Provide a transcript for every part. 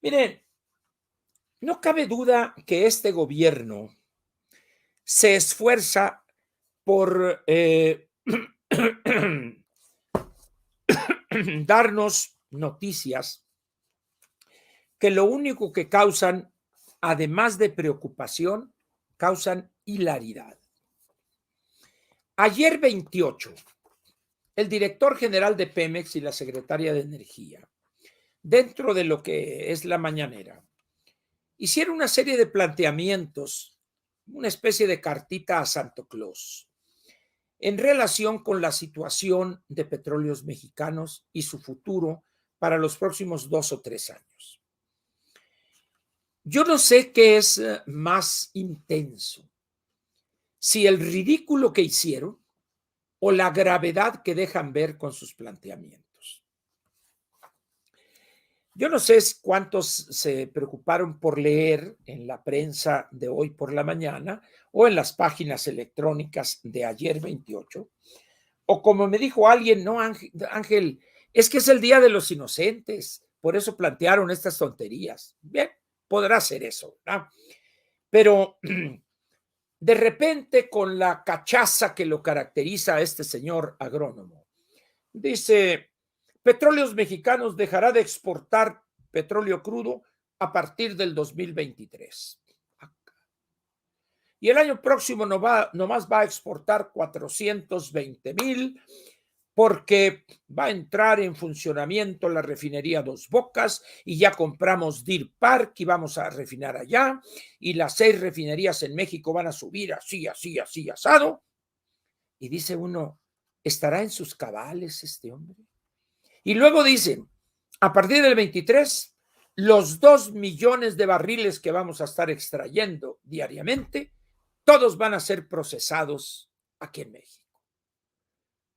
Miren, no cabe duda que este gobierno se esfuerza por darnos noticias que lo único que causan, además de preocupación, causan hilaridad. Ayer 28, el director general de Pemex y la secretaria de Energía, dentro de lo que es la mañanera, hicieron una serie de planteamientos, una especie de cartita a Santo Claus, en relación con la situación de Petróleos Mexicanos y su futuro para los próximos 2 o 3 años. Yo no sé qué es más intenso, si el ridículo que hicieron o la gravedad que dejan ver con sus planteamientos. Yo no sé cuántos se preocuparon por leer en la prensa de hoy por la mañana o en las páginas electrónicas de ayer 28, o como me dijo alguien, no, Ángel, es que es el Día de los Inocentes, por eso plantearon estas tonterías. Bien, podrá ser eso, ¿no? Pero de repente, con la cachaza que lo caracteriza a este señor agrónomo, dice: Petróleos Mexicanos dejará de exportar petróleo crudo a partir del 2023. Y el año próximo nomás va a exportar 420,000, porque va a entrar en funcionamiento la refinería Dos Bocas y ya compramos Deer Park y vamos a refinar allá, y las 6 refinerías en México van a subir así, así, así, asado. Y dice uno, ¿estará en sus cabales este hombre? Y luego dicen, a partir del 23, los 2 millones de barriles que vamos a estar extrayendo diariamente, todos van a ser procesados aquí en México.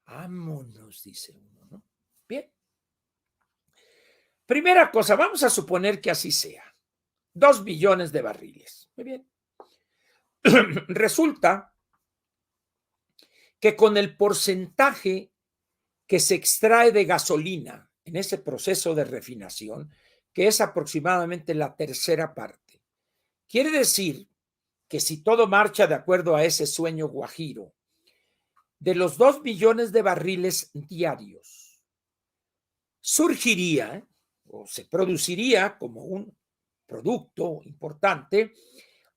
Vámonos, dice uno, ¿no? Bien. Primera cosa, vamos a suponer que así sea. 2 millones de barriles. Muy bien. Resulta que con el porcentaje que se extrae de gasolina en ese proceso de refinación, que es aproximadamente la tercera parte, quiere decir que si todo marcha de acuerdo a ese sueño guajiro, de los 2 millones de barriles diarios, surgiría o se produciría como un producto importante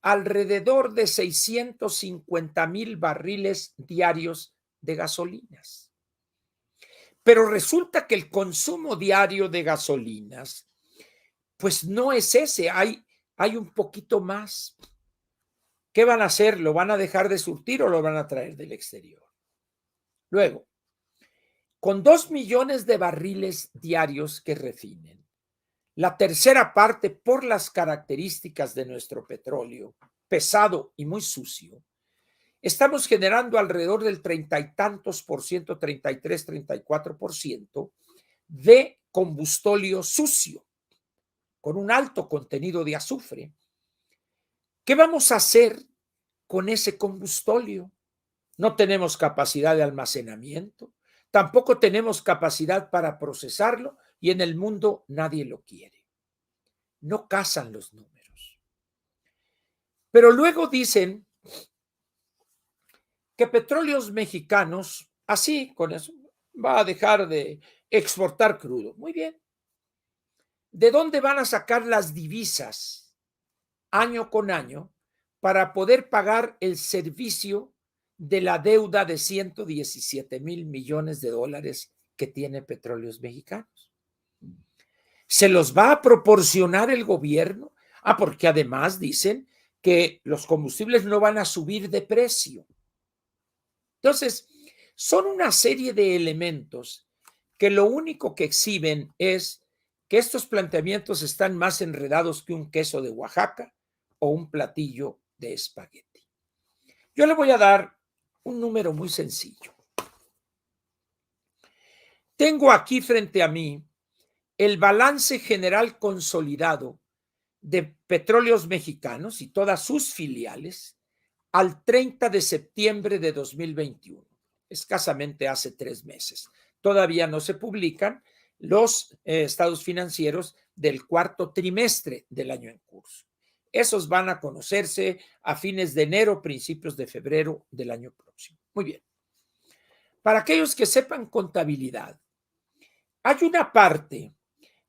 alrededor de 650,000 barriles diarios de gasolinas. Pero resulta que el consumo diario de gasolinas, pues no es ese, hay un poquito más. ¿Qué van a hacer? ¿Lo van a dejar de surtir o lo van a traer del exterior? Luego, con 2 millones de barriles diarios que refinen, la tercera parte, por las características de nuestro petróleo, pesado y muy sucio, estamos generando alrededor del 30 y tantos por ciento, 33, 34% de combustóleo sucio, con un alto contenido de azufre. ¿Qué vamos a hacer con ese combustóleo? No tenemos capacidad de almacenamiento, tampoco tenemos capacidad para procesarlo y en el mundo nadie lo quiere. No casan los números. Pero luego dicen que Petróleos Mexicanos, así con eso, va a dejar de exportar crudo. Muy bien. ¿De dónde van a sacar las divisas año con año para poder pagar el servicio de la deuda de 117,000 millones de dólares que tiene Petróleos Mexicanos? ¿Se los va a proporcionar el gobierno? Porque además dicen que los combustibles no van a subir de precio. Entonces, son una serie de elementos que lo único que exhiben es que estos planteamientos están más enredados que un queso de Oaxaca o un platillo de espagueti. Yo le voy a dar un número muy sencillo. Tengo aquí frente a mí el balance general consolidado de Petróleos Mexicanos y todas sus filiales al 30 de septiembre de 2021, escasamente hace 3 meses. Todavía no se publican los estados financieros del cuarto trimestre del año en curso. Esos van a conocerse a fines de enero, principios de febrero del año próximo. Muy bien. Para aquellos que sepan contabilidad, hay una parte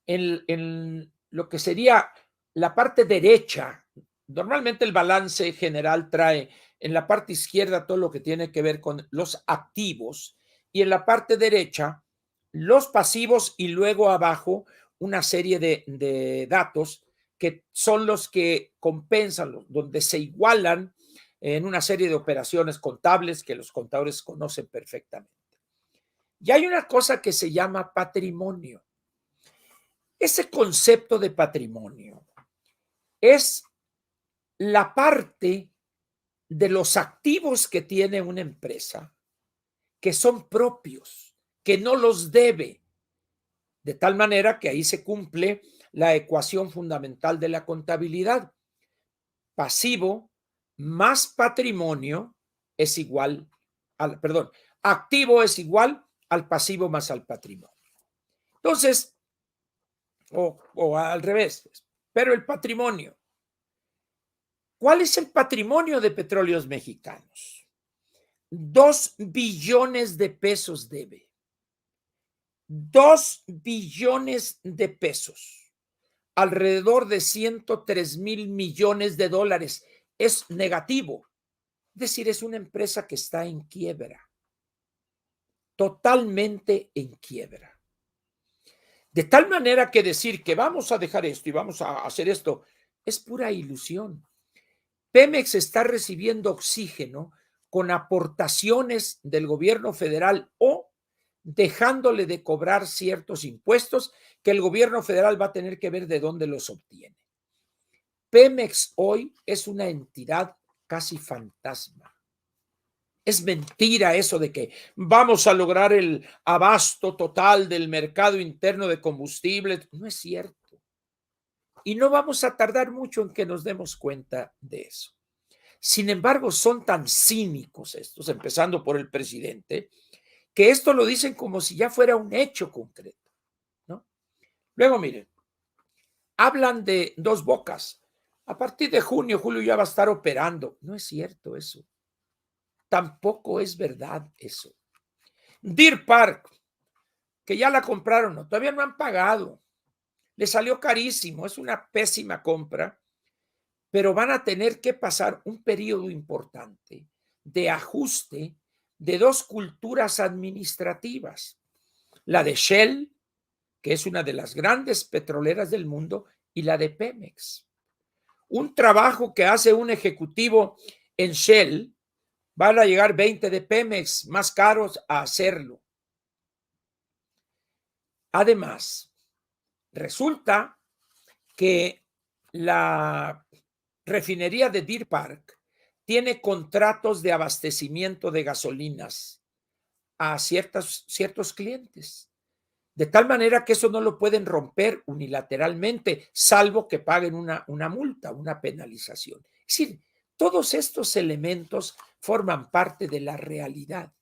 en lo que sería la parte derecha. Normalmente el balance general trae en la parte izquierda todo lo que tiene que ver con los activos y en la parte derecha los pasivos y luego abajo una serie de datos que son los que compensan, donde se igualan en una serie de operaciones contables que los contadores conocen perfectamente. Y hay una cosa que se llama patrimonio. Ese concepto de patrimonio es la parte de los activos que tiene una empresa que son propios, que no los debe, de tal manera que ahí se cumple la ecuación fundamental de la contabilidad. Pasivo más patrimonio es igual al, perdón, activo es igual al pasivo más al patrimonio. Entonces, o al revés, pero el patrimonio. ¿Cuál es el patrimonio de Petróleos Mexicanos? 2 billones de pesos debe. 2 billones de pesos. Alrededor de 103,000 millones de dólares. Es negativo. Es decir, es una empresa que está en quiebra. Totalmente en quiebra. De tal manera que decir que vamos a dejar esto y vamos a hacer esto es pura ilusión. Pemex está recibiendo oxígeno con aportaciones del gobierno federal o dejándole de cobrar ciertos impuestos que el gobierno federal va a tener que ver de dónde los obtiene. Pemex hoy es una entidad casi fantasma. Es mentira eso de que vamos a lograr el abasto total del mercado interno de combustibles. No es cierto. Y no vamos a tardar mucho en que nos demos cuenta de eso. Sin embargo, son tan cínicos estos, empezando por el presidente, que esto lo dicen como si ya fuera un hecho concreto, ¿no? Luego, miren, hablan de Dos Bocas. A partir de junio, julio ya va a estar operando. No es cierto eso. Tampoco es verdad eso. Deer Park, que ya la compraron, no, todavía no han pagado. Le salió carísimo, es una pésima compra, pero van a tener que pasar un periodo importante de ajuste de dos culturas administrativas, la de Shell, que es una de las grandes petroleras del mundo, y la de Pemex. Un trabajo que hace un ejecutivo en Shell, van a llegar 20 de Pemex más caros a hacerlo. Además, resulta que la refinería de Deer Park tiene contratos de abastecimiento de gasolinas a ciertos clientes, de tal manera que eso no lo pueden romper unilateralmente, salvo que paguen una multa, una penalización. Es decir, todos estos elementos forman parte de la realidad.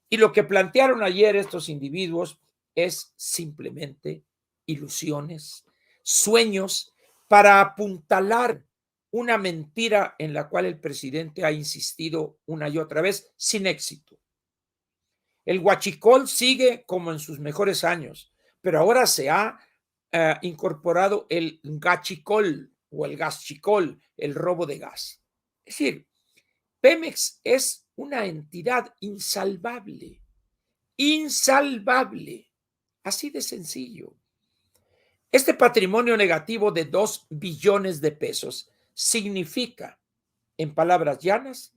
Y lo que plantearon ayer estos individuos es simplemente ilusiones, sueños para apuntalar una mentira en la cual el presidente ha insistido una y otra vez sin éxito. El huachicol sigue como en sus mejores años, pero ahora se ha incorporado el gachicol o el gaschicol, el robo de gas. Es decir, Pemex es una entidad insalvable, insalvable, así de sencillo. Este patrimonio negativo de 2 billones de pesos significa, en palabras llanas,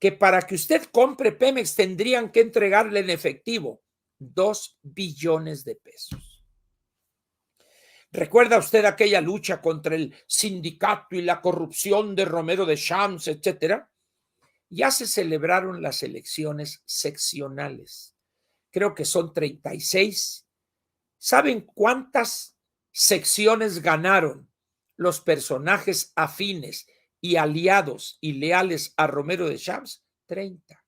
que para que usted compre Pemex tendrían que entregarle en efectivo 2 billones de pesos. ¿Recuerda usted aquella lucha contra el sindicato y la corrupción de Romero de Champs, etcétera? Ya se celebraron las elecciones seccionales. Creo que son 36. ¿Saben cuántas secciones ganaron los personajes afines y aliados y leales a Romero de Champs? 30.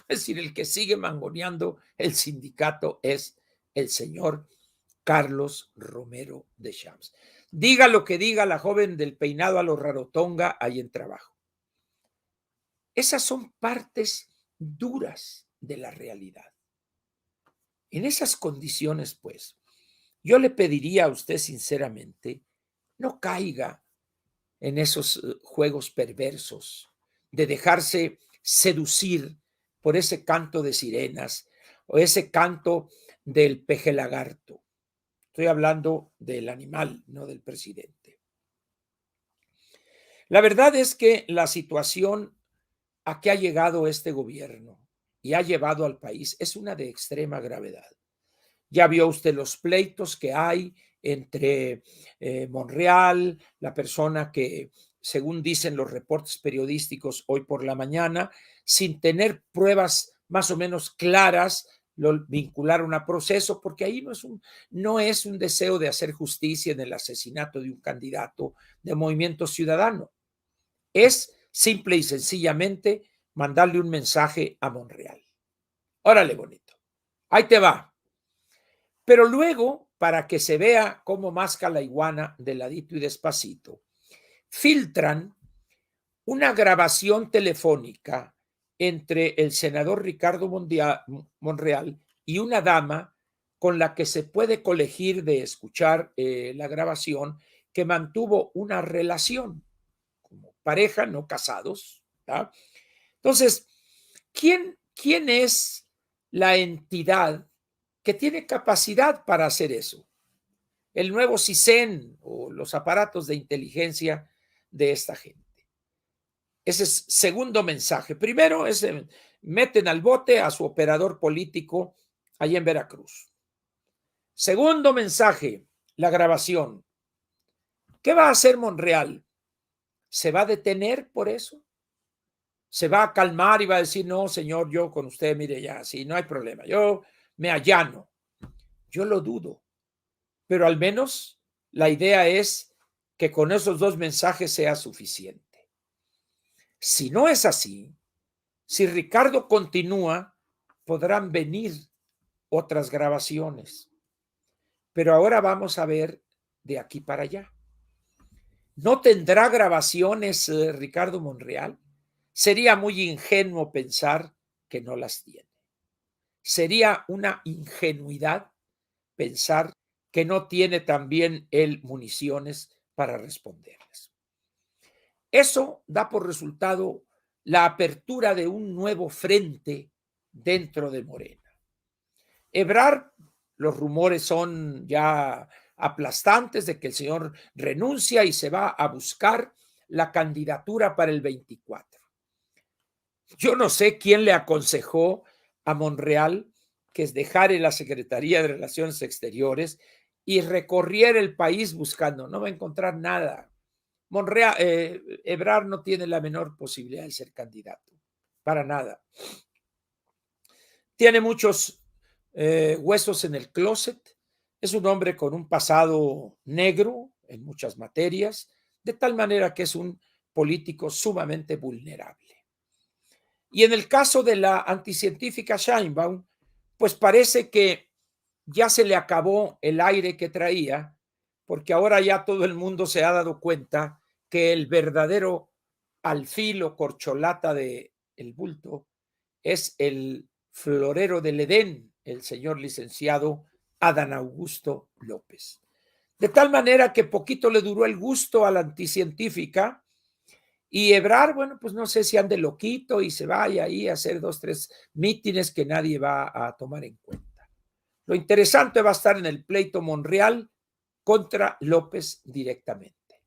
Es decir, el que sigue mangoneando el sindicato es el señor Carlos Romero de Champs. Diga lo que diga la joven del peinado a lo rarotonga ahí en trabajo. Esas son partes duras de la realidad. En esas condiciones, pues, yo le pediría a usted sinceramente, no caiga en esos juegos perversos de dejarse seducir por ese canto de sirenas o ese canto del peje lagarto. Estoy hablando del animal, no del presidente. La verdad es que la situación a que ha llegado este gobierno y ha llevado al país es una de extrema gravedad. Ya vio usted los pleitos que hay entre Monreal, la persona que, según dicen los reportes periodísticos hoy por la mañana, sin tener pruebas más o menos claras, lo vincularon a proceso, porque ahí no es un deseo de hacer justicia en el asesinato de un candidato de Movimiento Ciudadano. Es simple y sencillamente mandarle un mensaje a Monreal. Órale, bonito. Ahí te va. Pero luego, para que se vea cómo masca la iguana de ladito y despacito, filtran una grabación telefónica entre el senador Ricardo Monreal y una dama con la que se puede colegir de escuchar la grabación que mantuvo una relación como pareja, no casados. ¿Tá? Entonces, ¿quién es la entidad que tiene capacidad para hacer eso? El nuevo CISEN o los aparatos de inteligencia de esta gente. Ese es segundo mensaje. Primero, meten al bote a su operador político allá en Veracruz. Segundo mensaje, la grabación. ¿Qué va a hacer Monreal? ¿Se va a detener por eso? ¿Se va a calmar y va a decir, no, señor, yo con usted, mire, ya, sí, no hay problema, yo me allano? Yo lo dudo, pero al menos la idea es que con esos dos mensajes sea suficiente. Si no es así, si Ricardo continúa, podrán venir otras grabaciones. Pero ahora vamos a ver de aquí para allá. ¿No tendrá grabaciones Ricardo Monreal? Sería muy ingenuo pensar que no las tiene. Sería una ingenuidad pensar que no tiene también él municiones para responderles. Eso da por resultado la apertura de un nuevo frente dentro de Morena. Ebrard, los rumores son ya aplastantes de que el señor renuncia y se va a buscar la candidatura para el 24. Yo no sé quién le aconsejó a Monreal que dejara la Secretaría de Relaciones Exteriores y recorriera el país buscando. No va a encontrar nada. Ebrard no tiene la menor posibilidad de ser candidato, para nada. Tiene muchos huesos en el closet, es un hombre con un pasado negro en muchas materias, de tal manera que es un político sumamente vulnerable. Y en el caso de la anticientífica Sheinbaum, pues parece que ya se le acabó el aire que traía, porque ahora ya todo el mundo se ha dado cuenta que el verdadero alfil o corcholata del bulto es el florero del Edén, el señor licenciado Adán Augusto López. De tal manera que poquito le duró el gusto a la anticientífica y Ebrard, bueno, pues no sé si ande loquito y se vaya ahí a hacer 2, 3 mítines que nadie va a tomar en cuenta. Lo interesante va a estar en el pleito Monreal contra López directamente.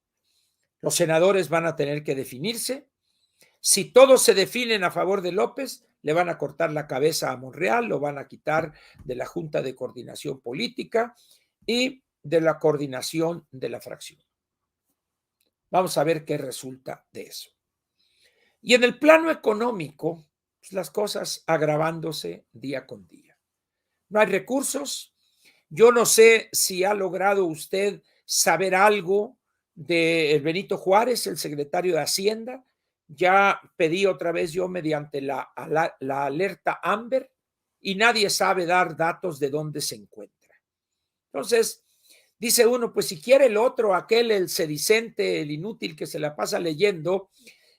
Los senadores van a tener que definirse. Si todos se definen a favor de López, le van a cortar la cabeza a Monreal, lo van a quitar de la Junta de Coordinación Política y de la coordinación de la fracción. Vamos a ver qué resulta de eso. Y en el plano económico, pues las cosas agravándose día con día. No hay recursos. Yo no sé si ha logrado usted saber algo de Benito Juárez, el secretario de Hacienda. Ya pedí otra vez yo mediante la alerta Amber y nadie sabe dar datos de dónde se encuentra. Entonces, dice uno, pues si quiere el otro, aquel, el sedicente, el inútil que se la pasa leyendo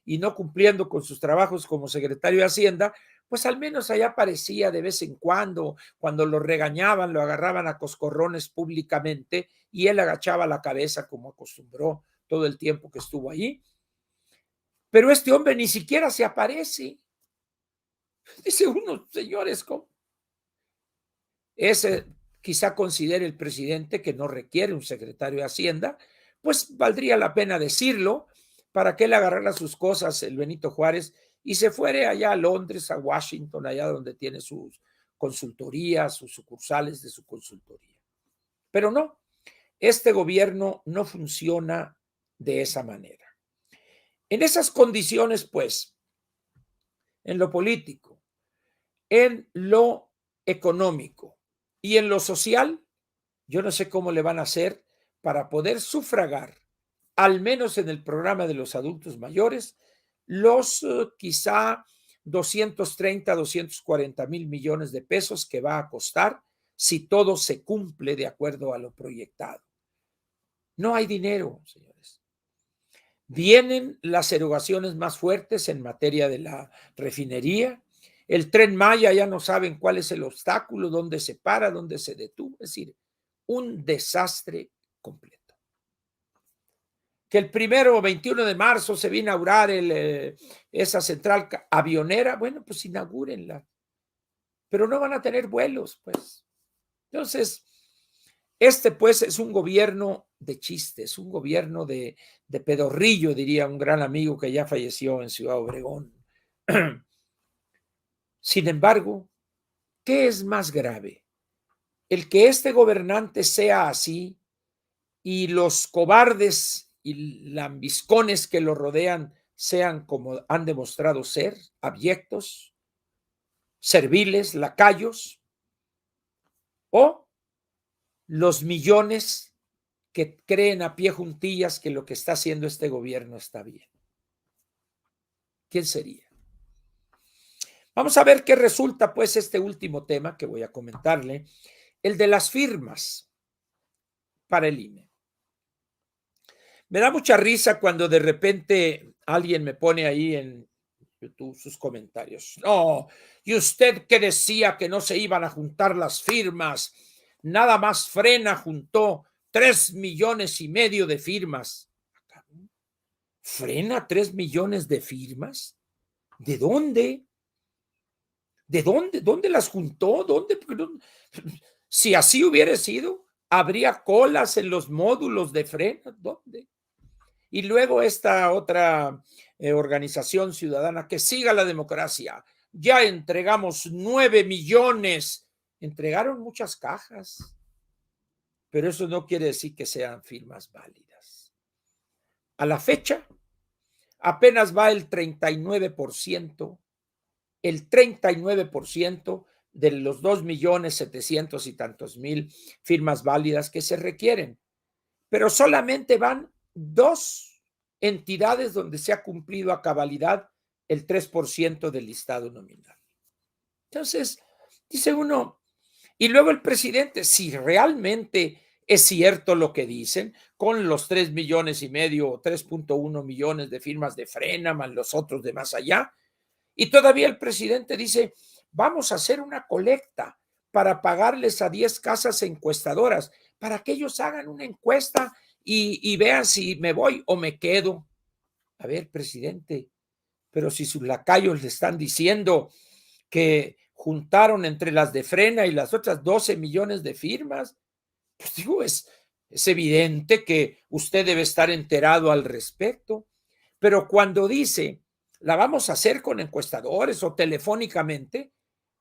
y no cumpliendo con sus trabajos como secretario de Hacienda, pues al menos allá aparecía de vez en cuando lo regañaban, lo agarraban a coscorrones públicamente y él agachaba la cabeza como acostumbró todo el tiempo que estuvo ahí. Pero este hombre ni siquiera se aparece. Dice uno, señores, ¿cómo? Ese quizá considere el presidente que no requiere un secretario de Hacienda, pues valdría la pena decirlo para que él agarrara sus cosas, el Benito Juárez, y se fuere allá a Londres, a Washington, allá donde tiene sus consultorías, sus sucursales de su consultoría. Pero no, este gobierno no funciona de esa manera. En esas condiciones, pues, en lo político, en lo económico y en lo social, yo no sé cómo le van a hacer para poder sufragar, al menos en el programa de los adultos mayores, los quizá 230, 240 mil millones de pesos que va a costar si todo se cumple de acuerdo a lo proyectado. No hay dinero, señores. Vienen las erogaciones más fuertes en materia de la refinería. El Tren Maya ya no saben cuál es el obstáculo, dónde se para, dónde se detuvo. Es decir, un desastre completo. Que el 21 de marzo se va a inaugurar esa central avionera, bueno, pues inaugurenla. Pero no van a tener vuelos, pues. Entonces, pues es un gobierno de chistes, un gobierno de pedorrillo, diría un gran amigo que ya falleció en Ciudad Obregón. Sin embargo, ¿qué es más grave? El que este gobernante sea así y los cobardes y lambiscones que lo rodean sean como han demostrado ser, abyectos, serviles, lacayos, o los millones que creen a pie juntillas que lo que está haciendo este gobierno está bien. ¿Quién sería? Vamos a ver qué resulta, pues, este último tema que voy a comentarle, el de las firmas para el INE. Me da mucha risa cuando de repente alguien me pone ahí en YouTube sus comentarios. No, y usted que decía que no se iban a juntar las firmas, nada más Frena juntó 3,5 millones de firmas. ¿Frena 3 millones de firmas? ¿De dónde? ¿De dónde? ¿Dónde las juntó? ¿Dónde? Si así hubiera sido, habría colas en los módulos de Frena. ¿Dónde? Y luego esta otra organización ciudadana, que siga la democracia. Ya entregamos 9 millones. Entregaron muchas cajas, pero eso no quiere decir que sean firmas válidas. A la fecha, apenas va el 39%, de los 2,700,000 y tantos mil firmas válidas que se requieren, pero solamente van 2 entidades donde se ha cumplido a cabalidad el 3% del listado nominal. Entonces, dice uno, y luego el presidente, si realmente es cierto lo que dicen, con los 3,5 millones o 3,1 millones de firmas de Frena, más los otros de más allá, y todavía el presidente dice, vamos a hacer una colecta para pagarles a 10 casas encuestadoras, para que ellos hagan una encuesta y vean si me voy o me quedo. A ver, presidente, pero si sus lacayos le están diciendo que juntaron entre las de Frena y las otras 12 millones de firmas, pues digo, es evidente que usted debe estar enterado al respecto. Pero cuando dice, la vamos a hacer con encuestadores o telefónicamente,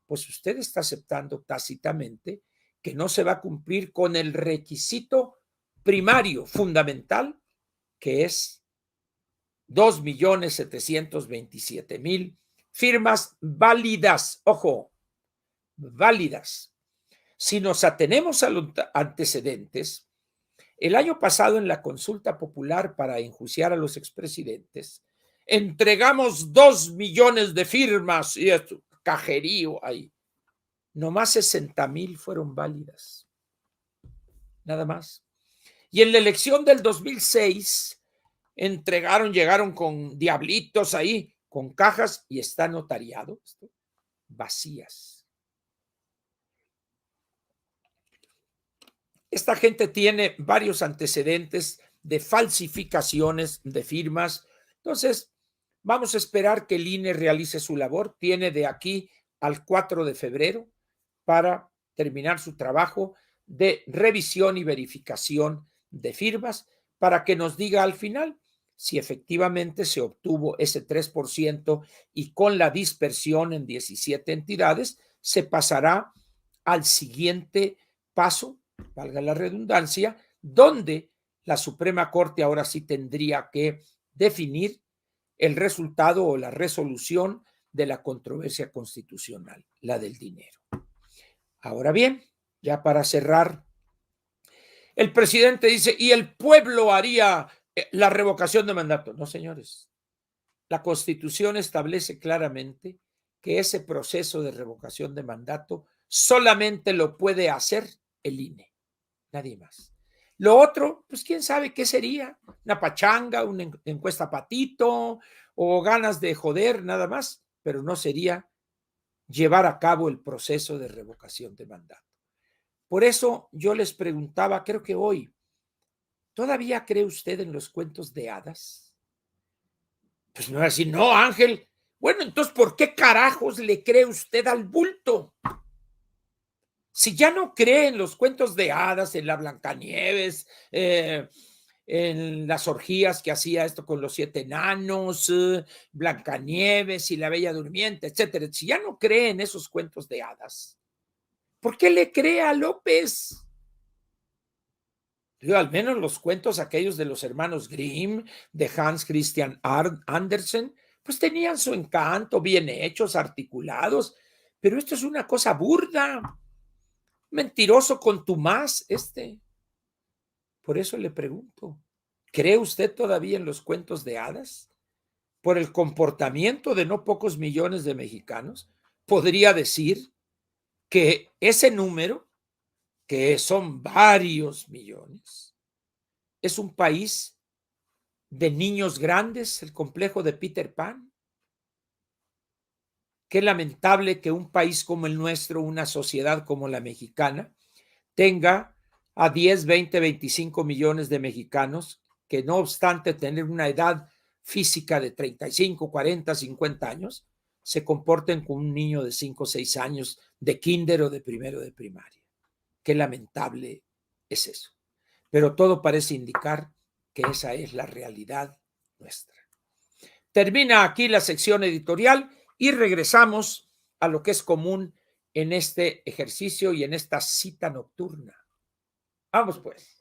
pues usted está aceptando tácitamente que no se va a cumplir con el requisito primario, fundamental, que es 2,727,000 firmas válidas. Ojo, válidas. Si nos atenemos a los antecedentes, el año pasado en la consulta popular para enjuiciar a los expresidentes, entregamos 2 millones de firmas y esto, cajerío ahí. Nomás 60,000 fueron válidas. nada más. Y en la elección del 2006 llegaron con diablitos ahí, con cajas, y está notariado, vacías. Esta gente tiene varios antecedentes de falsificaciones de firmas. Entonces, vamos a esperar que el INE realice su labor. Tiene de aquí al 4 de febrero para terminar su trabajo de revisión y verificación de firmas para que nos diga al final si efectivamente se obtuvo ese 3% y con la dispersión en 17 entidades se pasará al siguiente paso, valga la redundancia, donde la Suprema Corte ahora sí tendría que definir el resultado o la resolución de la controversia constitucional, la del dinero. Ahora bien, ya para cerrar, el presidente dice, y el pueblo haría la revocación de mandato. No, señores, la Constitución establece claramente que ese proceso de revocación de mandato solamente lo puede hacer el INE, nadie más. Lo otro, pues quién sabe qué sería, una pachanga, una encuesta patito o ganas de joder nada más, pero no sería llevar a cabo el proceso de revocación de mandato. Por eso yo les preguntaba, creo que hoy, ¿todavía cree usted en los cuentos de hadas? Pues me va a decir, no, Ángel. Bueno, entonces, ¿por qué carajos le cree usted al bulto? Si ya no cree en los cuentos de hadas, en la Blancanieves, en las orgías que hacía esto con los 7 enanos, Blancanieves y la Bella Durmiente, etcétera. Si ya no cree en esos cuentos de hadas, ¿por qué le cree a López? Yo, al menos los cuentos aquellos de los hermanos Grimm, de Hans Christian Andersen, pues tenían su encanto, bien hechos, articulados, pero esto es una cosa burda, mentiroso contumaz Por eso le pregunto, ¿cree usted todavía en los cuentos de hadas? Por el comportamiento de no pocos millones de mexicanos, podría decir que ese número, que son varios millones, es un país de niños grandes, el complejo de Peter Pan. Qué lamentable que un país como el nuestro, una sociedad como la mexicana, tenga a 10, 20, 25 millones de mexicanos que no obstante tener una edad física de 35, 40, 50 años, se comporten como un niño de 5 o 6 años de kinder o de primero de primaria. Qué lamentable es eso. Pero todo parece indicar que esa es la realidad nuestra. Termina aquí la sección editorial y regresamos a lo que es común en este ejercicio y en esta cita nocturna. Vamos pues.